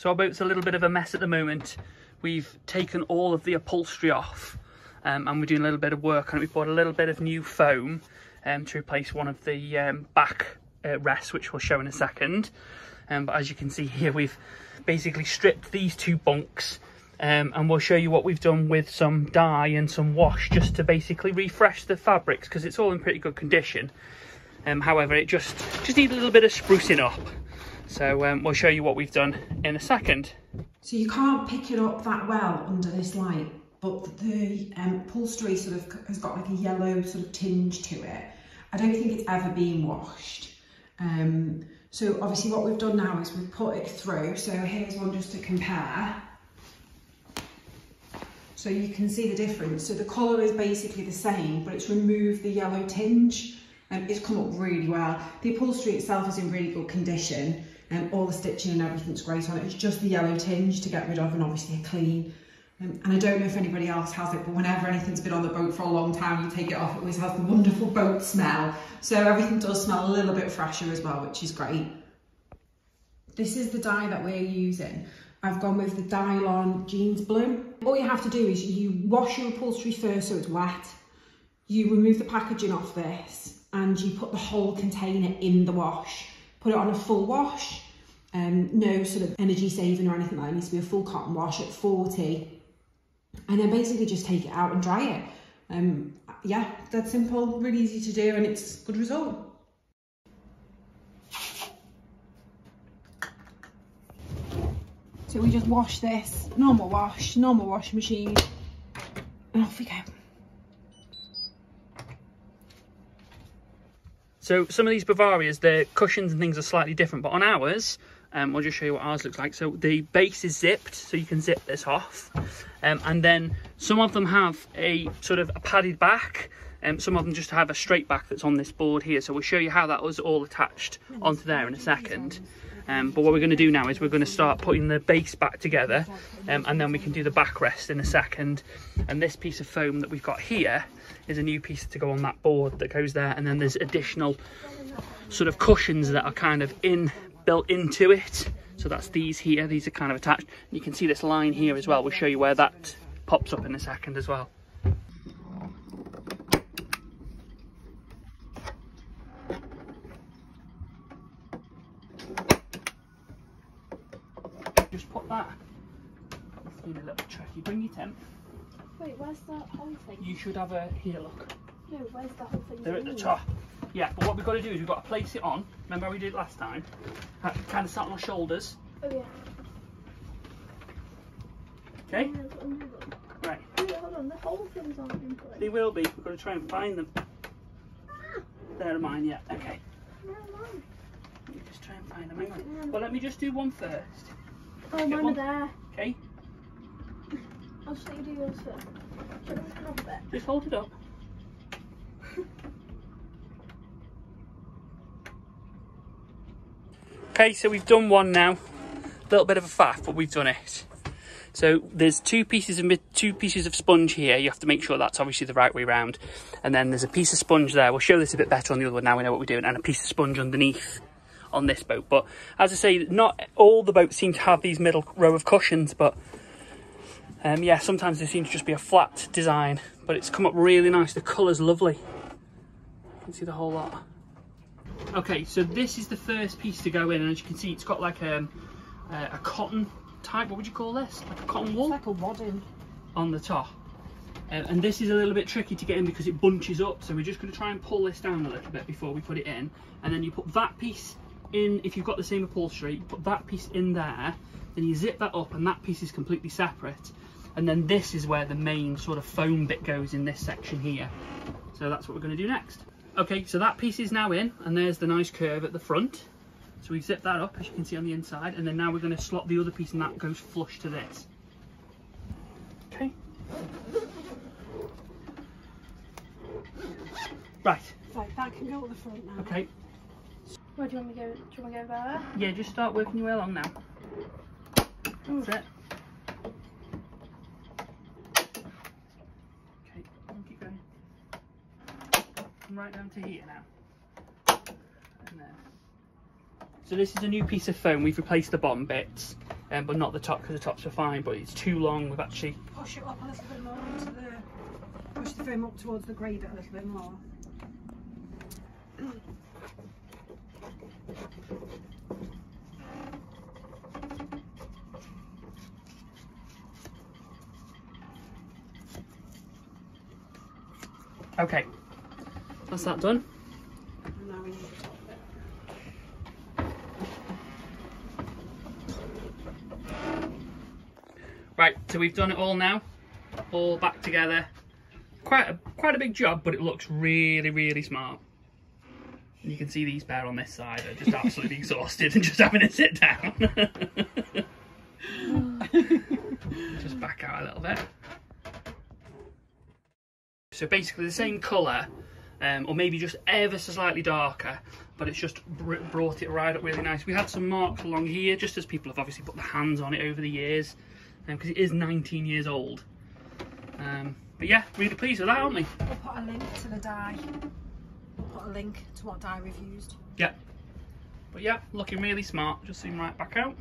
So our boat's a little bit of a mess at the moment. We've taken all of the upholstery off and we're doing a little bit of work on it. We've bought a little bit of new foam to replace one of the back rests, which we'll show in a second. But as you can see here, we've basically stripped these two bunks and we'll show you what we've done with some dye and some wash just to basically refresh the fabrics, because it's all in pretty good condition. However, it just needs a little bit of sprucing up. So we'll show you what we've done in a second. So you can't pick it up that well under this light, but the upholstery sort of has got like a yellow sort of tinge to it. I don't think it's ever been washed. So obviously what we've done now is we've put it through. So here's one just to compare. So you can see the difference. So the colour is basically the same, but it's removed the yellow tinge and it's come up really well. The upholstery itself is in really good condition and all the stitching and everything's great on it. It's just the yellow tinge to get rid of and obviously a clean. And I don't know if anybody else has it, but whenever anything's been on the boat for a long time, you take it off, it always has the wonderful boat smell. So everything does smell a little bit fresher as well, which is great. This is the dye that we're using. I've gone with the Dylon Jeans Blue. All you have to do is you wash your upholstery first so it's wet. You remove the packaging off this and you put the whole container in the wash. Put it on a full wash. No sort of energy saving or anything like that. It needs to be a full cotton wash at 40. And then basically just take it out and dry it. Yeah, that's simple, really easy to do, and it's a good result. So we just wash this, normal washing machine, and off we go. So some of these Bavarias, the cushions and things are slightly different, but on ours, I'll just show you what ours looks like. So the base is zipped, so you can zip this off. And then some of them have a sort of a padded back, and some of them just have a straight back that's on this board here. So we'll show you how that was all attached onto there in a second. But what we're going to do now is we're going to start putting the base back together, and then we can do the backrest in a second. And this piece of foam that we've got here is a new piece to go on that board that goes there, and then there's additional sort of cushions that are kind of built into it. So that's these here, these are kind of attached. You can see this line here as well. We'll show you where that pops up in a second as well. Just put that. It's been a little bit tricky. Bring your tent. Wait, where's the whole thing? You should have a, here look. No, where's the whole thing? They're at the top. Yeah, but what we've got to do is we've got to place it on. Remember how we did it last time? Kind of start on our shoulders. Oh yeah. Okay? Right. Wait, hold on, the whole thing's on in place. They will be. We've got to try and find them. They're mine, yeah. Okay. Where am I? Let me just try and find them. Hang on. Well, let me just do one first. Oh, mine are there. Okay. I'll just let you do yours first. Should I come off it? Just hold it up. Okay, so we've done one now. A little bit of a faff, but we've done it. So there's two pieces of sponge here. You have to make sure that's obviously the right way round. And then there's a piece of sponge there. We'll show this a bit better on the other one now we know what we're doing. And a piece of sponge underneath on this boat. But as I say, not all the boats seem to have these middle row of cushions. But yeah, sometimes they seem to just be a flat design. But it's come up really nice. The colour's lovely. You can see the whole lot. Okay, so this is the first piece to go in, and as you can see, it's got like a cotton type. What would you call this? Like a cotton wool? It's like a wadding On the top. And this is a little bit tricky to get in because it bunches up. So we're just going to try and pull this down a little bit before we put it in. And then you put that piece in. If you've got the same upholstery, you put that piece in there. Then you zip that up, and that piece is completely separate. And then this is where the main sort of foam bit goes in this section here. So that's what we're going to do next. Okay, so that piece is now in, and there's the nice curve at the front. So we've zipped that up, as you can see on the inside, and then now we're going to slot the other piece, and that goes flush to this. Okay. Right. Right, that can go at the front now. Okay. Where do you want me to go? Do you want me to go there? Yeah, just start working your way along now. That's it. Okay, keep going. Come right down to here now. And then. So this is a new piece of foam. We've replaced the bottom bits. but not the top, because the tops are fine, but it's too long. We've actually Push it up a little bit more into the, push the foam up towards the grey bit a little bit more. Okay, that's that done. And now we need the top bit. Right, so we've done it all now, all back together. Quite a big job, but it looks really, really smart. And you can see these pair on this side are just absolutely exhausted and just having to sit down. Just back out a little bit. So basically the same colour, or maybe just ever so slightly darker, but it's just brought it right up really nice. We had some marks along here, just as people have obviously put their hands on it over the years, because it is 19 years old. But yeah, really pleased with that, aren't we? We'll put a link to the dye. We'll put a link to what dye we've used. Yeah. But yeah, looking really smart. Just zoom right back out.